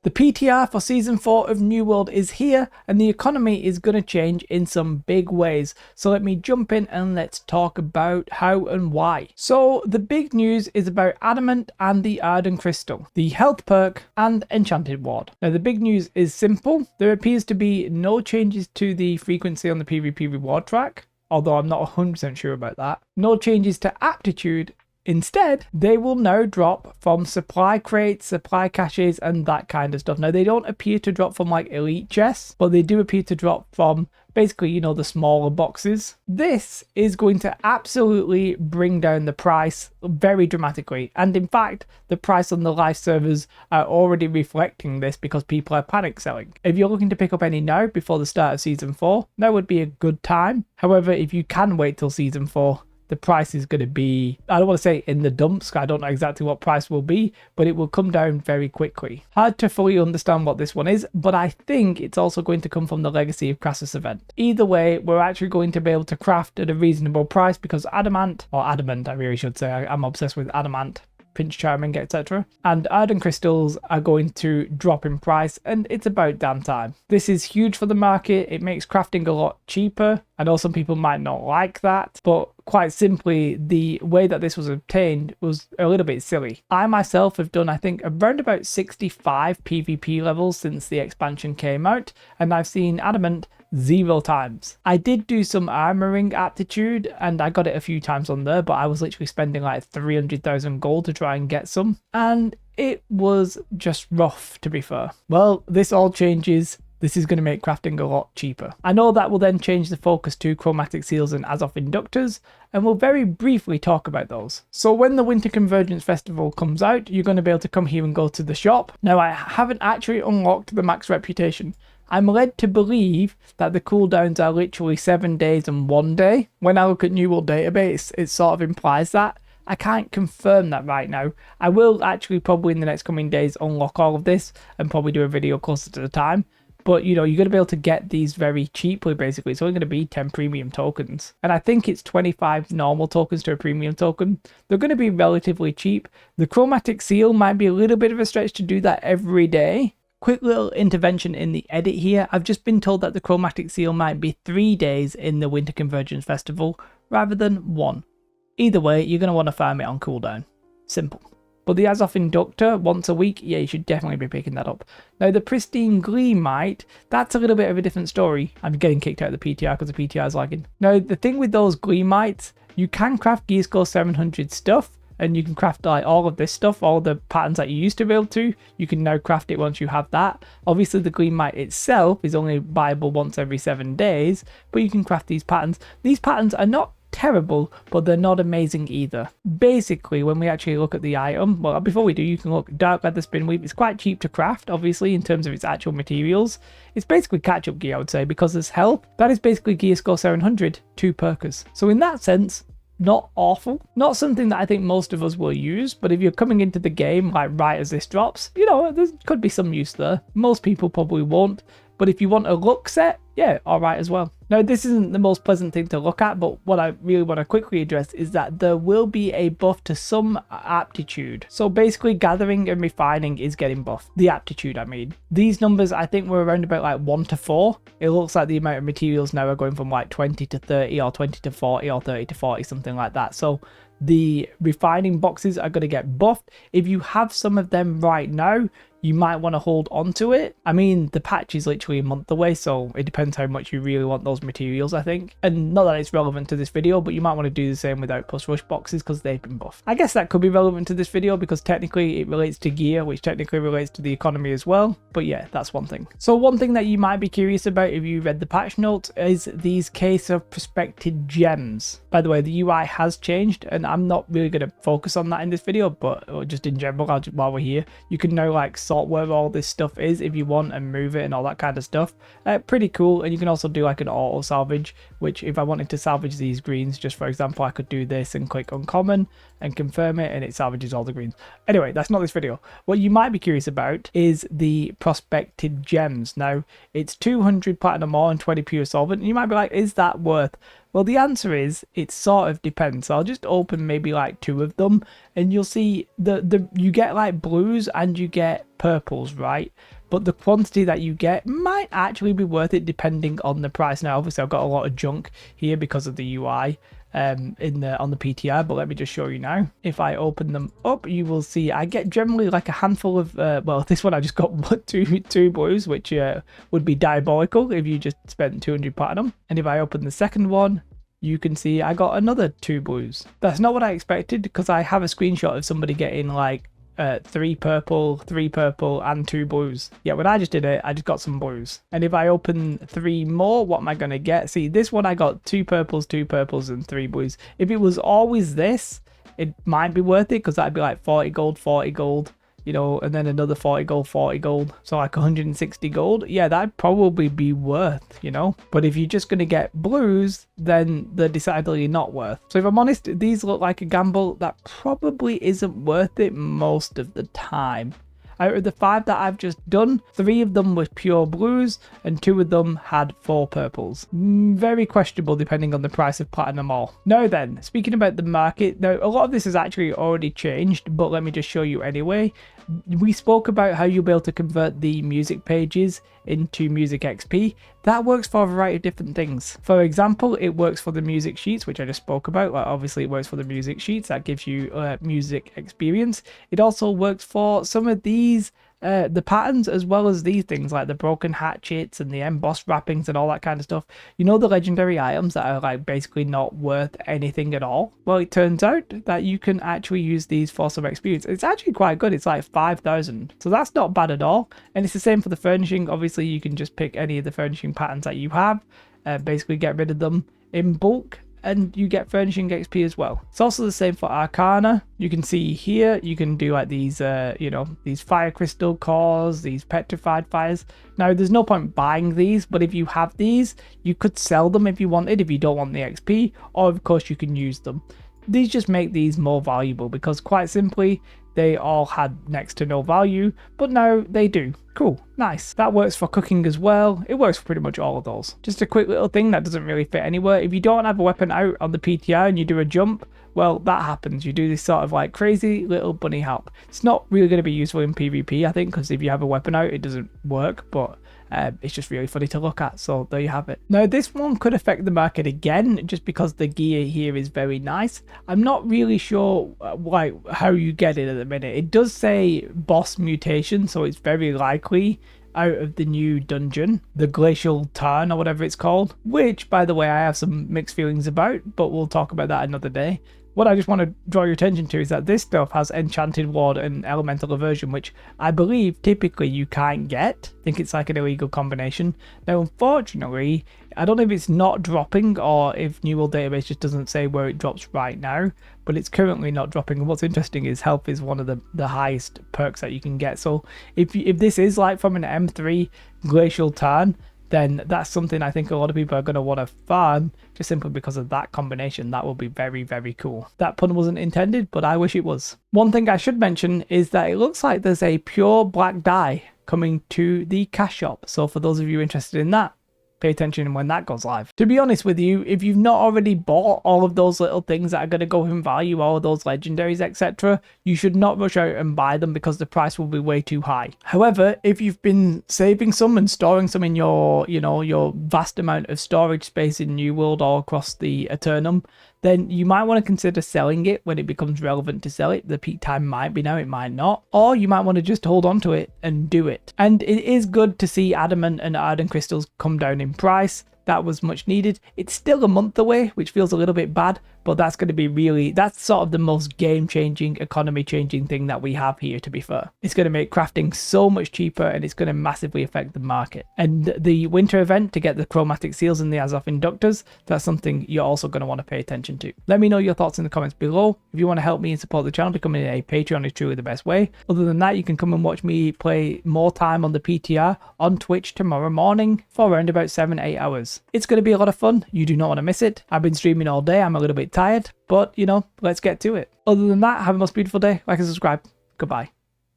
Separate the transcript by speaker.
Speaker 1: The PTR for Season 4 of New World is here, and the economy is going to change in some big ways. So let me jump in and let's talk about how and why. So the big news is about Adamant and the Arden Crystal, the health perk and Enchanted Ward. Now the big news is simple. There appears to be no changes to the frequency on the PvP reward track, although I'm not 100% sure about that. No changes to aptitude. Instead, they will now drop from supply crates, supply caches, and that kind of stuff. Now, they don't appear to drop from like elite chests, but they do appear to drop from basically, you know, the smaller boxes. This is going to absolutely bring down the price very dramatically. And in fact, the price on the live servers are already reflecting this because people are panic selling. If you're looking to pick up any now before the start of Season 4, that would be a good time. However, if you can wait till Season 4, the price is going to be, I don't want to say in the dumps, I don't know exactly what price will be, but it will come down very quickly. Hard to fully understand what this one is, but I think it's also going to come from the Legacy of Crassus event. Either way, we're actually going to be able to craft at a reasonable price because Adamant I really should say, I'm obsessed with Adamant, Pinch Charming, etc. And Arden Crystals are going to drop in price, and it's about damn time. This is huge for the market. It makes crafting a lot cheaper. I know some people might not like that, but quite simply, the way that this was obtained was a little bit silly. I myself have done, I think, around about 65 PvP levels since the expansion came out, and I've seen Adamant 0 times. I did do some armoring aptitude and I got it a few times on there, but I was literally spending like 300,000 gold to try and get some, and it was just rough, to be fair. Well, this all changes. This is going to make crafting a lot cheaper. I know that will then change the focus to chromatic seals and Azoth inductors, and we'll very briefly talk about those. So when the Winter Convergence Festival comes out, you're going to be able to come here and go to the shop. Now, I haven't actually unlocked the max reputation. I'm led to believe that the cooldowns are literally 7 days and 1 day. When I look at New World database, it sort of implies that. I can't confirm that right now. I will actually probably in the next coming days unlock all of this and probably do a video closer to the time. But, you know, you're going to be able to get these very cheaply, basically. It's only going to be 10 premium tokens. And I think it's 25 normal tokens to a premium token. They're going to be relatively cheap. The chromatic seal might be a little bit of a stretch to do that every day. Quick little intervention in the edit here. I've just been told that the chromatic seal might be 3 days in the Winter Convergence Festival rather than 1. Either way, you're going to want to farm it on cooldown. Simple. But the Azoth Inductor once a week, yeah, you should definitely be picking that up. Now the Pristine Gleamite, that's a little bit of a different story. I'm getting kicked out of the PTR because the PTR is lagging. Now the thing with those Gleamites, you can craft Gearscore 700 stuff, and you can craft like all of this stuff, all the patterns that you used to be able to, you can now craft it once you have that. Obviously the Gleamite itself is only viable once every 7 days, but you can craft these patterns. These patterns are not terrible, but they're not amazing either. Basically, when we actually look at the item, well, before we do, you can look. Dark Leather Spinweave is quite cheap to craft, obviously, in terms of its actual materials. It's basically catch-up gear, I would say, because there's health. That is basically Gearscore 700, 2 perkers. So in that sense, not awful. Not something that I think most of us will use, but if you're coming into the game, like right as this drops, you know, there could be some use there. Most people probably won't, but if you want a look set, yeah, alright as well. Now, this isn't the most pleasant thing to look at, but what I really want to quickly address is that there will be a buff to some aptitude. So basically, gathering and refining is getting buffed. The aptitude, I mean. These numbers, I think, were around about like 1 to 4. It looks like the amount of materials now are going from like 20 to 30 or 20 to 40 or 30 to 40, something like that. So the refining boxes are going to get buffed. If you have some of them right now, you might want to hold on to it. I mean, the patch is literally a month away, so it depends how much you really want those materials, I think. And not that it's relevant to this video, but you might want to do the same with Outpost Rush boxes because they've been buffed. I guess that could be relevant to this video because technically it relates to gear, which technically relates to the economy as well. But yeah, that's one thing. So one thing that you might be curious about if you read the patch notes is these case of prospected gems. By the way, the UI has changed, and I'm not really going to focus on that in this video, but just in general, while we're here, you can now like sort where all this stuff is if you want and move it and all that kind of stuff. Pretty cool. And you can also do like an auto salvage, which if I wanted to salvage these greens, just for example, I could do this and click uncommon and confirm it, and it salvages all the greens. Anyway, that's not this video. What you might be curious about is the prospected gems. Now, it's 200 platinum ore and 20 pure solvent, and you might be like, is that worth? Well, the answer is it sort of depends. So I'll just open maybe like 2 of them, and you'll see you get like blues and you get purples, right? But the quantity that you get might actually be worth it depending on the price. Now, obviously, I've got a lot of junk here because of the UI on the PTR, but let me just show you now. If I open them up, you will see I get generally like a handful of well, this one I just got two blues, which would be diabolical if you just spent 200 platinum. And if I open the second one, you can see I got another 2 blues. That's not what I expected, because I have a screenshot of somebody getting like 3 purple, and 2 blues. Yeah, when I just did it, I just got some blues. And if I open 3 more, what am I going to get? See, this one I got 2 purples, and 3 blues. If it was always this, it might be worth it, because that'd be like 40 gold, you know, and then another 40 gold, so like 160 gold. Yeah, that'd probably be worth, you know. But if you're just going to get blues, then they're decidedly not worth. So if I'm honest, these look like a gamble that probably isn't worth it most of the time. Out of the 5 that I've just done, 3 of them were pure blues and 2 of them had 4 purples. Very questionable depending on the price of platinum ore. Now then, speaking about the market, now a lot of this has actually already changed, but let me just show you anyway. We spoke about how you'll be able to convert the music pages into music XP. That works for a variety of different things. For example, it works for the music sheets, which I just spoke about. Like, obviously it works for the music sheets, that gives you music experience. It also works for some of these the patterns, as well as these things like the broken hatchets and the embossed wrappings and all that kind of stuff. You know, the legendary items that are like basically not worth anything at all. Well, it turns out that you can actually use these for some experience. It's actually quite good. It's like 5,000, so that's not bad at all. And it's the same for the furnishing. Obviously you can just pick any of the furnishing patterns that you have, basically get rid of them in bulk, and you get furnishing XP as well. It's also the same for Arcana. You can see here, you can do like these, you know, these fire crystal cores, these petrified fires. Now, there's no point buying these, but if you have these, you could sell them if you wanted, if you don't want the XP, or of course you can use them. These just make these more valuable, because quite simply, they all had next to no value, but now they do. Cool, nice. That works for cooking as well. It works for pretty much all of those. Just a quick little thing that doesn't really fit anywhere. If you don't have a weapon out on the PTR and you do a jump, well, that happens. You do this sort of like crazy little bunny hop. It's not really going to be useful in PvP, I think, because if you have a weapon out, it doesn't work, but it's just really funny to look at, so there you have it. Now, this one could affect the market again, just because the gear here is very nice. I'm not really sure how you get it at the minute. It does say boss mutation, so it's very likely out of the new dungeon, the Glacial Tarn or whatever it's called, which, by the way, I have some mixed feelings about, but we'll talk about that another day. What I just want to draw your attention to is that this stuff has Enchanted Ward and Elemental Aversion, which I believe typically you can't get. I think it's like an illegal combination. Now, unfortunately, I don't know if it's not dropping or if New World Database just doesn't say where it drops right now, but it's currently not dropping. And what's interesting is health is one of the highest perks that you can get. So if this is like from an M3 Glacial Tarn, then that's something I think a lot of people are going to want to farm, just simply because of that combination. That will be very, very cool. That pun wasn't intended, but I wish it was. One thing I should mention is that it looks like there's a pure black dye coming to the cash shop. So for those of you interested in that, pay attention when that goes live. To be honest with you, if you've not already bought all of those little things that are going to go in value, all of those legendaries, etc., you should not rush out and buy them, because the price will be way too high. However, if you've been saving some and storing some in your, you know, your vast amount of storage space in New World or across the Eternum, then you might want to consider selling it when it becomes relevant to sell it. The peak time might be now, it might not. Or you might want to just hold on to it and do it. And it is good to see Adamant and Ardent Crystals come down in price. That was much needed. It's still a month away, which feels a little bit bad, but that's going to be really, that's sort of the most game-changing, economy-changing thing that we have here, to be fair. It's going to make crafting so much cheaper, and it's going to massively affect the market. And the winter event to get the chromatic seals and the Azoth inductors, that's something you're also going to want to pay attention to. Let me know your thoughts in the comments below. If you want to help me and support the channel, becoming a Patreon is truly the best way. Other than that, you can come and watch me play more time on the PTR on Twitch tomorrow morning for around about 7-8 hours. this. It's going to be a lot of fun. You do not want to miss it. I've been streaming all day. I'm a little bit tired, but you know, let's get to it. Other than that, have a most beautiful day. Like and subscribe. Goodbye.